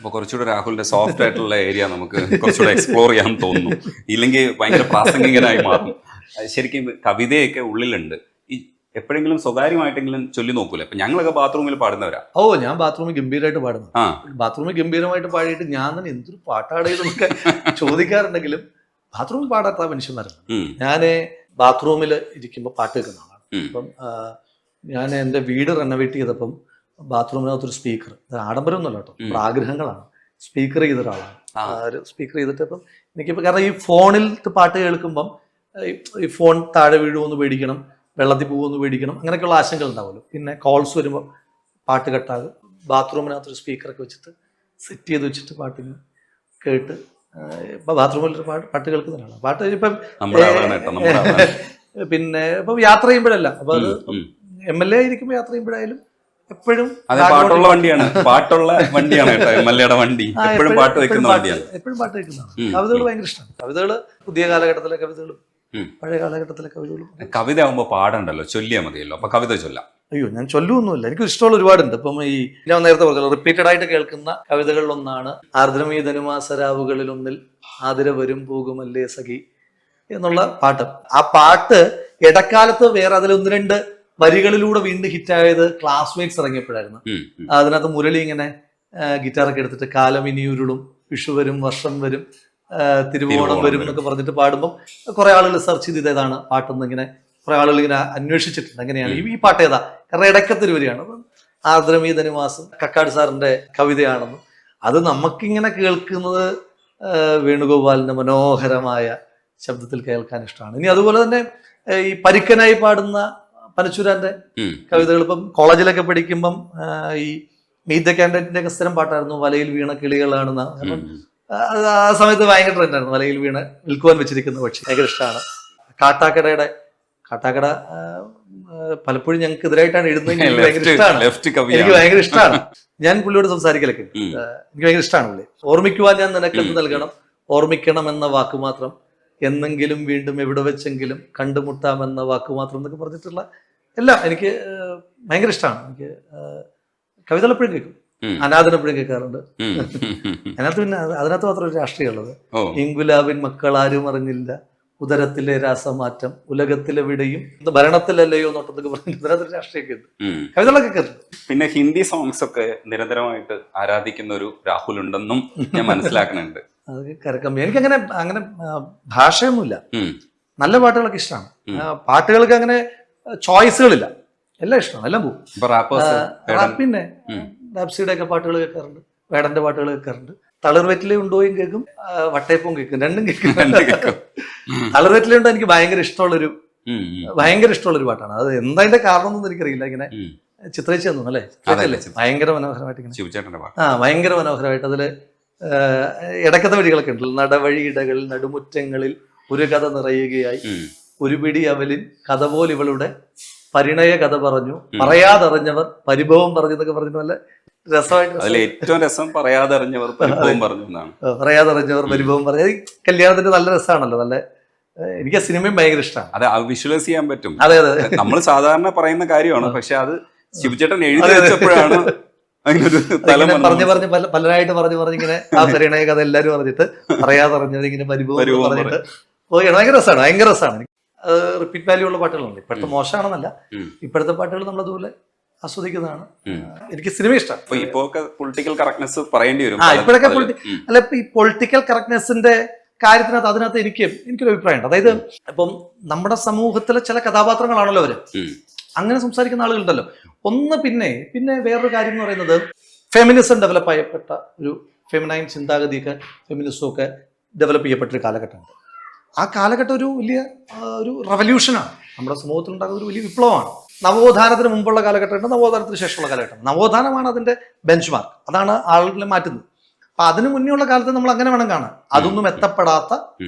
അപ്പൊ കുറച്ചുകൂടെ രാഹുലിന്റെ സോഫ്റ്റ് ആയിട്ടുള്ള ഏരിയ നമുക്ക് കുറച്ചുകൂടെ എക്സ്പ്ലോർ ചെയ്യാൻ തോന്നുന്നു. ഇല്ലെങ്കിൽ ഭയങ്കര പ്രാസംഗികനായി മാറും. ശരിക്കും കവിതയൊക്കെ ഉള്ളിലുണ്ട്. ഈ എപ്പോഴെങ്കിലും സ്വകാര്യമായിട്ടെങ്കിലും ചൊല്ലി നോക്കൂല? അപ്പൊ ഞങ്ങളൊക്കെ ബാത്റൂമിൽ പാടുന്നവരാ. ഞാൻ ബാത്റൂമിൽ ഗംഭീരമായിട്ട് പാടുന്നു. ബാത്റൂമിൽ ഗംഭീരമായിട്ട് പാടിയിട്ട് ഞാൻ തന്നെ എന്തൊരു പാട്ടാടേതൊക്കെ ചോദിക്കാറുണ്ടെങ്കിലും ബാത്റൂമിൽ പാടാത്ത മനുഷ്യന്മാരാണ്. ഞാൻ ബാത്റൂമിൽ ഇരിക്കുമ്പോൾ പാട്ട് കേൾക്കുന്ന ആളാണ്. അപ്പം ഞാൻ എൻ്റെ വീട് റെനോവേറ്റ് ചെയ്തപ്പം ബാത്റൂമിനകത്തൊരു സ്പീക്കർ, ആഡംബരമൊന്നുമല്ല കേട്ടോ, ആഗ്രഹങ്ങളാണ്, സ്പീക്കർ ചെയ്ത ഒരാളാണ്. സ്പീക്കർ ചെയ്തിട്ട് ഇപ്പം എനിക്കിപ്പോൾ കാരണം ഈ ഫോണിൽ പാട്ട് കേൾക്കുമ്പം ഈ ഫോൺ താഴെ വീഴുമെന്ന് പേടിക്കണം, വെള്ളത്തിൽ പോകുമെന്ന് പേടിക്കണം, അങ്ങനെയൊക്കെയുള്ള ആശങ്കകൾ ഉണ്ടാവുമല്ലോ. പിന്നെ കോൾസ് വരുമ്പോൾ പാട്ട് കെട്ടാകും. ബാത്റൂമിനകത്തൊരു സ്പീക്കറൊക്കെ വെച്ചിട്ട് സെറ്റ് ചെയ്ത് വെച്ചിട്ട് പാട്ടിന് കേട്ട് ഇപ്പം ബാത്റൂമിൽ പാട്ട് കേൾക്കുന്ന ഒരാളാണ്. പാട്ട് ഇപ്പം പിന്നെ ഇപ്പം യാത്ര ചെയ്യുമ്പോഴല്ല, അപ്പം അത് MLA ആയിരിക്കുമ്പോൾ യാത്ര ചെയ്യുമ്പോഴായാലും എപ്പോഴും പാട്ടുള്ള വണ്ടിയാണ്. പാട്ടുള്ള വണ്ടിയാണ് കേട്ടോ MLA വണ്ടി. എപ്പോഴും പാട്ട് വെക്കുന്നതാണ്. കവിതകൾ ഭയങ്കര ഇഷ്ടമാണ്. കവിതകൾ പുതിയ കാലഘട്ടത്തിലെ കവിതകളും പഴയ കാലഘട്ടത്തിലെ കവിതകളും. കവിത ആകുമ്പോൾ പാടണ്ടല്ലോ, ചൊല്ലിയാൽ മതിയല്ലോ. അപ്പൊ കവിത ചൊല്ലാം. അയ്യോ, ഞാൻ ചൊല്ലുമൊന്നുമില്ല. എനിക്ക് ഇഷ്ടമുള്ള ഒരുപാടുണ്ട്. ഇപ്പം ഈ ഞാൻ നേരത്തെ പറഞ്ഞല്ലോ, റിപ്പീറ്റഡ് ആയിട്ട് കേൾക്കുന്ന കവിതകളിലൊന്നാണ് ആർദ്രമീ ധനുമാസരാവുകളിലൊന്നിൽ ആതിര വരും പോകുമല്ലേ സഖി എന്നുള്ള പാട്ട്. ആ പാട്ട് ഇടക്കാലത്ത് വേറെ അതിലൊന്ന് രണ്ട് വരികളിലൂടെ വീണ്ടും ഹിറ്റായത് ക്ലാസ്മേറ്റ്സ് ഇറങ്ങിയപ്പോഴായിരുന്നു. അതിനകത്ത് മുരളി ഇങ്ങനെ ഗിറ്റാറൊക്കെ എടുത്തിട്ട് കാലം ഇനിയുരുളും, വിഷു വരും, വർഷം വരും, തിരുവോണം വരും എന്നൊക്കെ പറഞ്ഞിട്ട് പാടുമ്പോൾ കുറെ ആളുകൾ സെർച്ച് ചെയ്ത് ഇതേതാണ് പാട്ടെന്ന് ഇങ്ങനെ കുറെ ആളുകൾ ഇങ്ങനെ അന്വേഷിച്ചിട്ടുണ്ട്. അങ്ങനെയാണ് ഈ പാട്ട് ഏതാ, കാരണം ഇടയ്ക്കത്തൊരു വരിയാണ്. ആർദ്രമീ ധനുമാസം കക്കാട് സാറിന്റെ കവിതയാണെന്നും അത് നമുക്കിങ്ങനെ കേൾക്കുന്നത് വേണുഗോപാലിന്റെ മനോഹരമായ ശബ്ദത്തിൽ കേൾക്കാൻ ഇഷ്ടമാണ്. ഇനി അതുപോലെ തന്നെ ഈ പരിക്കനായി പാടുന്ന പനച്ചൂരാന്റെ കവിതകൾ ഇപ്പം കോളേജിലൊക്കെ പഠിക്കുമ്പം ഈ മീറ്റ് ദ കാൻഡിഡേറ്റിന്റെ ഒക്കെ സ്ഥിരം പാട്ടായിരുന്നു വലയിൽ വീണ കിളികളാണെന്ന്. അപ്പം ആ സമയത്ത് ഭയങ്കര ട്രെൻഡായിരുന്നു വലയിൽ വീണ വിൽക്കുവാൻ വെച്ചിരിക്കുന്ന പക്ഷി. ഭയങ്കര ഇഷ്ടമാണ്. കാട്ടാക്കട പലപ്പോഴും ഞങ്ങൾക്ക് എതിരായിട്ടാണ് എഴുതുന്നത്. എനിക്ക് ഭയങ്കര ഇഷ്ടമാണ്. ഞാൻ പുള്ളിയോട് സംസാരിക്കലൊക്കെ എനിക്ക് ഭയങ്കര ഇഷ്ടമാണ് പുള്ളി. ഓർമ്മിക്കുവാൻ ഞാൻ നിനക്കെന്ത് നൽകണം, ഓർമ്മിക്കണം എന്ന വാക്ക് മാത്രം, എന്നെങ്കിലും വീണ്ടും എവിടെ വെച്ചെങ്കിലും കണ്ടുമുട്ടാമെന്ന വാക്ക് മാത്രം എന്നൊക്കെ പറഞ്ഞിട്ടുള്ള എല്ലാം എനിക്ക് ഭയങ്കര ഇഷ്ടമാണ്. എനിക്ക് കവിതകൾ എപ്പോഴും കേൾക്കും, അനാഥൻ എപ്പോഴും കേൾക്കാറുണ്ട്. അതിനകത്ത് മാത്രം ഒരു രാഷ്ട്രീയം ഉള്ളത്. ഇങ്കുലാബിൻ മക്കൾ ആരും അറിഞ്ഞില്ല, ഉദരത്തിലെ രാസമാറ്റം ഉലകത്തിലെവിടെയും ഭരണത്തിലല്ലയോ എന്നൊട്ടൊക്കെ പറഞ്ഞു ഇതിനകത്തൊരു രാഷ്ട്രീയമൊക്കെ ഉണ്ട്. കവിതകളൊക്കെ കേൾക്കുന്നുണ്ട്. പിന്നെ ഹിന്ദി സോങ്സ് ഒക്കെ നിരന്തരമായിട്ട് ആരാധിക്കുന്ന ഒരു രാഹുൽ ഉണ്ടെന്നും ഞാൻ മനസ്സിലാക്കുന്നുണ്ട്. അതൊക്കെ കരക്കമ്പി. എനിക്കങ്ങനെ അങ്ങനെ ഭാഷയൊന്നുമില്ല. നല്ല പാട്ടുകളൊക്കെ ഇഷ്ടമാണ്. പാട്ടുകൾക്ക് അങ്ങനെ ചോയ്സുകളില്ല, എല്ലാം ഇഷ്ടമാണ്, എല്ലാം പോകും. പിന്നെ ഡാപ്സിയുടെ ഒക്കെ പാട്ടുകൾ കേൾക്കാറുണ്ട്, വേടന്റെ പാട്ടുകൾ കേൾക്കാറുണ്ട്. തളിർവെറ്റിലെ ഉണ്ടോയും കേൾക്കും, വട്ടയപ്പവും കേൾക്കും, രണ്ടും കേൾക്കും. തളിർവെറ്റിലെ ഉണ്ടോ എനിക്ക് ഭയങ്കര ഇഷ്ടമുള്ളൊരു പാട്ടാണ്. അത് എന്താ കാരണം എന്നൊന്നും എനിക്കറിയില്ല. ഇങ്ങനെ ചിത്രയിച്ചു തന്നു അല്ലേ, ഭയങ്കര മനോഹരമായിട്ട് ഇങ്ങനെ ഭയങ്കര മനോഹരമായിട്ട് അതില് ഇടക്കത്തെ വഴികളൊക്കെ ഉണ്ടല്ലോ. നടവഴിയിടകൾ നടുമുറ്റങ്ങളിൽ ഒരു കഥ നിറയുകയായി, ഒരു പിടി അവലിൻ കഥ പോലെ ഇവളുടെ പരിണയ കഥ പറഞ്ഞു, പറയാതറിഞ്ഞവർ പരിഭവം പറഞ്ഞു എന്നൊക്കെ പറഞ്ഞിട്ട് നല്ല രസമായിട്ട്. ഏറ്റവും രസം പറയാതറിഞ്ഞവർ പരിഭവം പറഞ്ഞു എന്നാണ്. പറയാതറിഞ്ഞവർ പരിഭവം പറഞ്ഞു. കല്യാണത്തിന്റെ നല്ല രസമാണല്ലോ. നല്ല എനിക്ക് ആ സിനിമയും ഭയങ്കര ഇഷ്ടമാണ്. അതെ, വിഷ്വലൈസ് ചെയ്യാൻ പറ്റും. അതെ അതെ, നമ്മൾ സാധാരണ പറയുന്ന കാര്യമാണ്, പക്ഷെ അത് ശിവചേട്ടൻ എഴുതി വെച്ചപ്പോഴാണ് പറഞ്ഞു പലരായിട്ട് പറഞ്ഞു ഇങ്ങനെ ആ പരിണയ കഥ എല്ലാരും പറഞ്ഞിട്ട് പറയാതറിഞ്ഞത് ഇങ്ങനെ പരിഭവം പറഞ്ഞിട്ട് ഭയങ്കര രസമാണ്. റിപ്പീറ്റ് വാല്യൂ ഉള്ള പാട്ടുകളുണ്ട്. ഇപ്പോഴത്തെ മോശമാണെന്നല്ല, ഇപ്പോഴത്തെ പാട്ടുകൾ നമ്മളതുപോലെ ആസ്വദിക്കുന്നതാണ്. എനിക്ക് സിനിമ ഇഷ്ടം. പൊളിറ്റിക്കൽ കറക്റ്റ്നെസ് പറയേണ്ടി വരും. ഇപ്പോഴൊക്കെ അല്ല, ഇപ്പൊ ഈ പൊളിറ്റിക്കൽ കറക്റ്റ്നെസിന്റെ കാര്യത്തിനകത്ത് അതിനകത്ത് എനിക്കൊരു അഭിപ്രായമുണ്ട്. അതായത് ഇപ്പം നമ്മുടെ സമൂഹത്തിലെ ചില കഥാപാത്രങ്ങളാണല്ലോ അവര്, അങ്ങനെ സംസാരിക്കുന്ന ആളുകളുണ്ടല്ലോ. ഒന്ന് പിന്നെ വേറൊരു കാര്യം എന്ന് പറയുന്നത് ഫെമിനിസം ഡെവലപ്പ് ചെയ്യപ്പെട്ട ഒരു ഫെമിനൈൻ ചിന്താഗതിയൊക്കെ ഫെമിനിസം ഒക്കെ ഡെവലപ്പ് ചെയ്യപ്പെട്ടൊരു കാലഘട്ടമുണ്ട്. ആ കാലഘട്ടം ഒരു വലിയ ഒരു റവല്യൂഷനാണ്, നമ്മുടെ സമൂഹത്തിൽ ഉണ്ടാകുന്ന ഒരു വലിയ വിപ്ലവമാണ്. നവോത്ഥാനത്തിന് മുമ്പുള്ള കാലഘട്ടമുണ്ട്, നവോത്ഥാനത്തിന് ശേഷമുള്ള കാലഘട്ടം. നവോത്ഥാനമാണ് അതിന്റെ ബെഞ്ച് മാർക്ക്, അതാണ് ആളുകളെ മാറ്റുന്നത്. അപ്പൊ അതിനു മുന്നേ ഉള്ള കാലത്ത് നമ്മൾ അങ്ങനെ വേണം കാണാൻ. അതൊന്നും എത്തപ്പെടാത്ത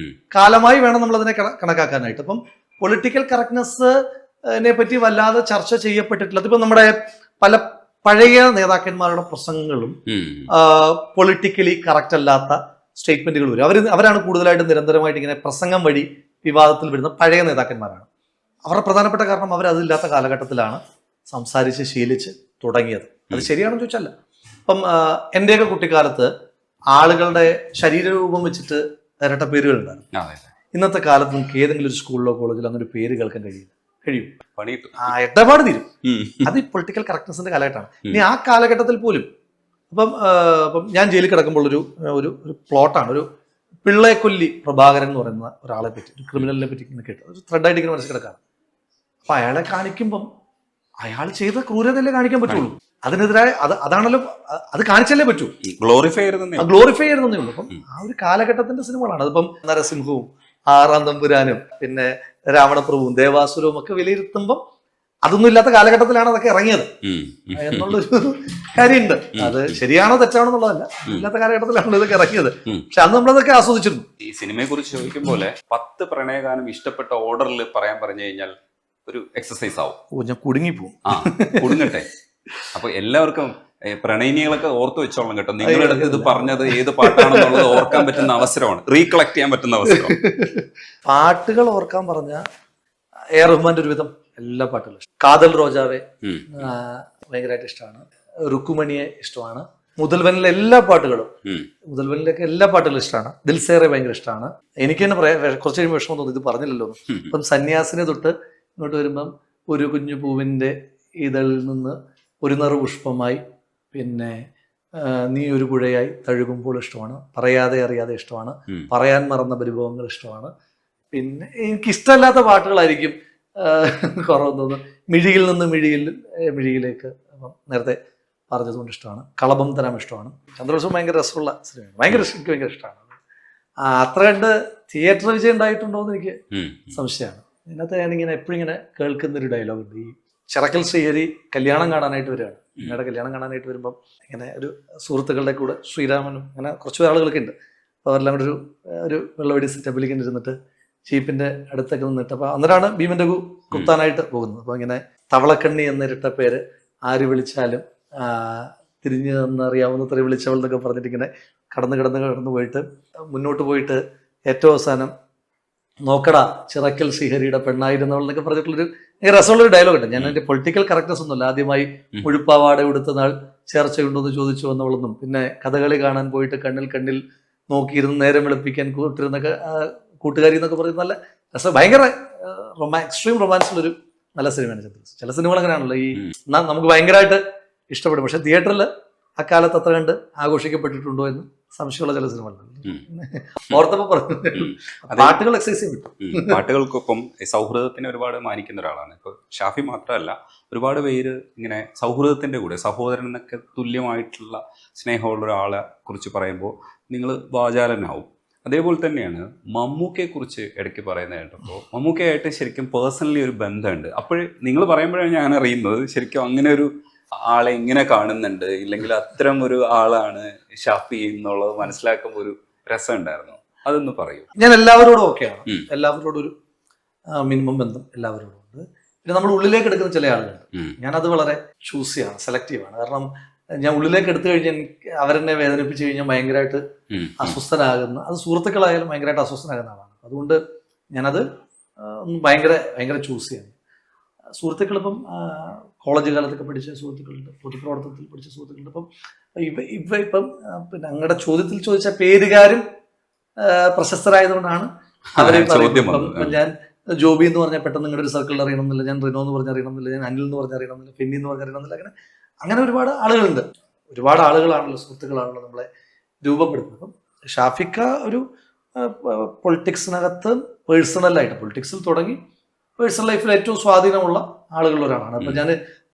കാലമായി വേണം നമ്മൾ അതിനെ കണക്കാക്കാനായിട്ട്. അപ്പം പൊളിറ്റിക്കൽ കറക്റ്റ്നെസ്സിനെ പറ്റി വല്ലാതെ ചർച്ച ചെയ്യപ്പെട്ടിട്ടില്ല. അതിപ്പോ നമ്മുടെ പല പഴയ നേതാക്കന്മാരുടെ പ്രസംഗങ്ങളും പൊളിറ്റിക്കലി കറക്റ്റ് അല്ലാത്ത സ്റ്റേറ്റ്മെന്റുകൾ വരും. അവരാണ് കൂടുതലായിട്ട് നിരന്തരമായിട്ട് ഇങ്ങനെ പ്രസംഗം വഴി വിവാദത്തിൽ വരുന്ന പഴയ നേതാക്കന്മാരാണ്. അവരുടെ പ്രധാനപ്പെട്ട കാരണം അവരതില്ലാത്ത കാലഘട്ടത്തിലാണ് സംസാരിച്ച് ശീലിച്ച് തുടങ്ങിയത്. അത് ശരിയാണെന്ന് ചോദിച്ചല്ല. ഇപ്പം എൻ്റെയൊക്കെ കുട്ടിക്കാലത്ത് ആളുകളുടെ ശരീരരൂപം വെച്ചിട്ട് ഇരട്ട പേരുകളുണ്ടായിരുന്നു. അതെ ഇന്നത്തെ കാലത്ത് നിങ്ങൾക്ക് ഏതെങ്കിലും ഒരു സ്കൂളിലോ കോളേജിലോ അങ്ങനെ ഒരു പേര് കേൾക്കാൻ കഴിയും. പണി കിട്ടും. ഇടപാട് തീരും. അത് ഈ പൊളിറ്റിക്കൽ കറക്റ്റ്നസിന്റെ കാലഘട്ടമാണ്. ഇനി ആ കാലഘട്ടത്തിൽ പോലും അപ്പം ഞാൻ ജയിലിൽ കിടക്കുമ്പോൾ ഒരു ഒരു പ്ലോട്ടാണ്, ഒരു പിള്ളേക്കൊല്ലി പ്രഭാകരൻ എന്ന് പറയുന്ന ഒരാളെ പറ്റി, ഒരു ക്രിമിനലിനെ പറ്റി ഇങ്ങനെ കേട്ടു. ഒരു ത്രെഡായിട്ട് ഇങ്ങനെ മനസ്സിൽ കിടക്കാണ്. അപ്പൊ അയാളെ കാണിക്കുമ്പം അയാൾ ചെയ്ത ക്രൂരതയല്ലേ കാണിക്കാൻ പറ്റുള്ളൂ. അതിനെതിരായ അതാണല്ലോ, അത് കാണിച്ചല്ലേ പറ്റൂ. ഗ്ലോറിഫൈ ചെയ്യുന്നേ ഉള്ളൂ. അപ്പം ആ ഒരു കാലഘട്ടത്തിന്റെ സിനിമകളാണ്. അതിപ്പം നരസിംഹവും ആറാം തമ്പുരാനും പിന്നെ രാവണപ്രഭുവും ദേവാസുരവും ഒക്കെ വിലയിരുത്തുമ്പം അതൊന്നും ഇല്ലാത്ത കാലഘട്ടത്തിലാണ് അതൊക്കെ ഇറങ്ങിയത് എന്നുള്ളൊരു കാര്യമുണ്ട്. അത് ശരിയാണോ തെറ്റാണോ എന്നുള്ളതല്ല, ഇല്ലാത്ത കാലഘട്ടത്തിലാണ് ഇതൊക്കെ ഇറങ്ങിയത്. പക്ഷെ അന്ന് നമ്മളതൊക്കെ ആസ്വദിച്ചിരുന്നു. ഈ സിനിമയെ കുറിച്ച് ചോദിക്കും പോലെ 10 പ്രണയഗാനം ഇഷ്ടപ്പെട്ട ഓർഡറിൽ പറഞ്ഞു കഴിഞ്ഞാൽ ഒരു എക്സസൈസ് ആവും. ഞാൻ കുടുങ്ങിപ്പോവും. കുടുങ്ങട്ടെ. അപ്പൊ എല്ലാവർക്കും പ്രണയിനികളൊക്കെ ഓർത്തു വെച്ചോളാം കേട്ടോ. നിങ്ങളുടെ അടുത്ത് ഇത് പറഞ്ഞത് ഏത് പാട്ടാണെന്നുള്ളത് ഓർക്കാൻ പറ്റുന്ന അവസരമാണ്, റീകളക്ട് ചെയ്യാൻ പറ്റുന്ന അവസരം. പാട്ടുകൾ ഓർക്കാൻ പറഞ്ഞ എ റഹ്മാന്റെ ഒരുവിധം എല്ലാ പാട്ടുകളും ഇഷ്ടം. കാതൽ റോജാവെ ഭയങ്കരമായിട്ട് ഇഷ്ടമാണ്. റുക്കുമണിയെ ഇഷ്ടമാണ്. മുതൽവനിലെ എല്ലാ പാട്ടുകളും, മുതൽവനിലേക്ക് എല്ലാ പാട്ടുകളും ഇഷ്ടമാണ്. ദിൽസേറെ ഭയങ്കര ഇഷ്ടമാണ്. എനിക്ക് തന്നെ കുറച്ച് കഴിയുമ്പോൾ വിഷമം തോന്നുന്നു, ഇത് പറഞ്ഞില്ലല്ലോ. അപ്പം സന്യാസിനെ തൊട്ട് ഇങ്ങോട്ട് വരുമ്പം ഒരു കുഞ്ഞു പൂവിൻ്റെ ഇതളിൽ നിന്ന് ഒരു നറു പുഷ്പമായി, പിന്നെ നീ ഒരു പുഴയായി തഴുകുമ്പോൾ ഇഷ്ടമാണ്. പറയാതെ അറിയാതെ ഇഷ്ടമാണ്. പറയാൻ മറന്ന പരിഭവങ്ങൾ ഇഷ്ടമാണ്. പിന്നെ എനിക്കിഷ്ടമല്ലാത്ത പാട്ടുകളായിരിക്കും കുറവെന്ന് തോന്നുന്നു. മിഴിയിൽ നിന്ന് മിഴിയിലേക്ക് നേരത്തെ പറഞ്ഞതുകൊണ്ട് ഇഷ്ടമാണ്. കളഭം തരാം ഇഷ്ടമാണ്. ചന്ദ്രോത്സവം ഭയങ്കര രസമുള്ള സിനിമയാണ്. എനിക്ക് ഭയങ്കര ഇഷ്ടമാണ്. അത്ര കണ്ട് തിയേറ്റർ വിജയം ഉണ്ടായിട്ടുണ്ടോ എന്ന് എനിക്ക് സംശയമാണ്. ഇതിനകത്ത് ഞാനിങ്ങനെ എപ്പോഴും ഇങ്ങനെ കേൾക്കുന്നൊരു ഡയലോഗുണ്ട്. ഈ ചിറക്കൽ ശ്രീഹരി കല്യാണം കാണാനായിട്ട് വരികയാണ്. ഞങ്ങളുടെ കല്യാണം കാണാനായിട്ട് വരുമ്പം ഇങ്ങനെ ഒരു സുഹൃത്തുക്കളുടെ കൂടെ ശ്രീരാമനും അങ്ങനെ കുറച്ച് ആളുകളൊക്കെ ഉണ്ട്. അപ്പോൾ അവരെല്ലാം കൂടെ ഒരു വെള്ളവടി സെറ്റപ്പിലേക്ക് ഇരുന്നിട്ട് ജീപ്പിന്റെ അടുത്തൊക്കെ നിന്നിട്ട്, അപ്പോൾ അന്നേരമാണ് ഭീമൻ രഘു കുത്താനായിട്ട് പോകുന്നത്. അപ്പോൾ ഇങ്ങനെ തവളക്കണ്ണി എന്നിരട്ട പേര് ആര് വിളിച്ചാലും തിരിഞ്ഞു തന്നറിയാവുന്നത്ര വിളിച്ചവൾ എന്നൊക്കെ പറഞ്ഞിട്ട് ഇങ്ങനെ കടന്നു പോയിട്ട് മുന്നോട്ട് പോയിട്ട് ഏറ്റവും അവസാനം നോക്കടാ ചിറക്കൽ ശ്രീഹരിയുടെ പെണ്ണായിരുന്നവൾ എന്നൊക്കെ പറഞ്ഞിട്ടുള്ളൊരു രസമുള്ളൊരു ഡയലോഗ് ഉണ്ട്. ഞാൻ എൻ്റെ പൊളിറ്റിക്കൽ കറക്റ്റ്നസ് ഒന്നുമില്ല. ആദ്യമായി മുഴുപ്പാവാട ഉടുത്ത നാൾ ചേർച്ചയുണ്ടോ എന്ന് ചോദിച്ചു വന്നവളെന്നും, പിന്നെ കഥകളി കാണാൻ പോയിട്ട് കണ്ണിൽ നോക്കിയിരുന്ന് നേരം വെളുപ്പിക്കാൻ കൂട്ടിരുന്നൊക്കെ കൂട്ടുകാരി എന്നൊക്കെ പറയുന്ന നല്ല രസം, ഭയങ്കര എക്സ്ട്രീം റൊമാൻസിലൊരു നല്ല സിനിമയാണ് ചന്ദ്രബോസ്. ചില സിനിമകൾ അങ്ങനെയാണല്ലോ, ഈ നമുക്ക് ഭയങ്കരമായിട്ട് ഇഷ്ടപ്പെടും, പക്ഷെ തിയേറ്ററിൽ അക്കാലത്ത് അത്ര കണ്ട് ആഘോഷിക്കപ്പെട്ടിട്ടുണ്ടോ എന്ന് സംശയമുള്ള ചില സിനിമകളുണ്ട്. ഓർത്തപ്പോ പറഞ്ഞു പാട്ടുകൾ എക്സസൈസ് ചെയ്യും. പാട്ടുകൾക്കൊപ്പം സൗഹൃദത്തിനെ ഒരുപാട് മാനിക്കുന്ന ഒരാളാണ്. ഇപ്പൊ ഷാഫി മാത്രമല്ല, ഒരുപാട് പേര് ഇങ്ങനെ സൗഹൃദത്തിന്റെ കൂടെ സഹോദരൻ എന്നൊക്കെ തുല്യമായിട്ടുള്ള സ്നേഹമുള്ള ഒരാളെ കുറിച്ച് പറയുമ്പോൾ നിങ്ങൾ വാചാലനാവും. അതേപോലെ തന്നെയാണ് മമ്മൂക്കയെ കുറിച്ച് ഇടയ്ക്ക് പറയുന്നത് കേട്ടപ്പോൾ, മമ്മൂക്കയായിട്ട് ശരിക്കും പേഴ്സണലി ഒരു ബന്ധമുണ്ട്. അപ്പോൾ നിങ്ങൾ പറയുമ്പോഴാണ് ഞാൻ അറിയുന്നത് ശരിക്കും അങ്ങനെ ഒരു ആളെ ഇങ്ങനെ കാണുന്നുണ്ട്, ഇല്ലെങ്കിൽ അത്തരം ഒരു ആളാണ് ഷാഫി എന്നുള്ളത് മനസ്സിലാക്കുമ്പോൾ ഒരു രസം ഉണ്ടായിരുന്നു. അതൊന്ന് പറയൂ. ഞാൻ എല്ലാവരോടും ഓക്കെയാണ്. എല്ലാവരോടും ഒരു മിനിമം ബന്ധം എല്ലാവരോടും ഉണ്ട്. പിന്നെ നമ്മുടെ ഉള്ളിലേക്ക് എടുക്കുന്ന ചില ആളുകളുണ്ട്. ഞാനത് വളരെ ചൂസ് ചെയ്യാണ്, സെലക്റ്റീവാണ്. കാരണം ഞാൻ ഉള്ളിലേക്ക് എടുത്തു കഴിഞ്ഞാൽ അവരെന്നെ വേദനിപ്പിച്ചു കഴിഞ്ഞാൽ ഭയങ്കരമായിട്ട് അസ്വസ്ഥനാകുന്ന, അത് സുഹൃത്തുക്കളായാലും ഭയങ്കരമായിട്ട് അസ്വസ്ഥനാകുന്ന ആളാണ്. അതുകൊണ്ട് ഞാനത് ഭയങ്കര ചൂസ് ചെയ്യാണ്. സുഹൃത്തുക്കളിപ്പം കോളേജ് കാലത്തൊക്കെ പഠിച്ച സുഹൃത്തുക്കളുണ്ട്, പൊതുപ്രവർത്തനത്തിൽ പഠിച്ച സുഹൃത്തുക്കളുണ്ട്. ഇപ്പം ഇപ്പം പിന്നെ അങ്ങയുടെ ചോദ്യത്തിൽ ചോദിച്ച പേരുകാരും പ്രശസ്തരായതുകൊണ്ടാണ് അവരെ പറയുന്നത്. ഞാൻ ജോബി എന്ന് പറഞ്ഞാൽ പെട്ടെന്ന് നിങ്ങളുടെ ഒരു സർക്കിളിൽ അറിയണമെന്നില്ല, ഞാൻ റിനോ എന്ന് പറഞ്ഞാൽ അറിയണമെന്നില്ല, ഞാൻ അനിൽ എന്ന് പറഞ്ഞാൽ അറിയണമെന്നില്ല, ഫെന്നി എന്ന് പറഞ്ഞാൽ അറിയണമെന്നില്ല. അങ്ങനെ ഒരുപാട് ആളുകളുണ്ട്. ഒരുപാട് ആളുകളാണല്ലോ, സുഹൃത്തുക്കളാണല്ലോ നമ്മളെ രൂപപ്പെടുത്തുന്നത്. അപ്പം ഷാഫിക്ക ഒരു പൊളിറ്റിക്സിനകത്ത് പേഴ്സണലായിട്ട്, പൊളിറ്റിക്സിൽ തുടങ്ങി പേഴ്സണൽ ലൈഫിൽ ഏറ്റവും സ്വാധീനമുള്ള ആളുകളിൽ ഒരാളാണ്. അപ്പം ഞാൻ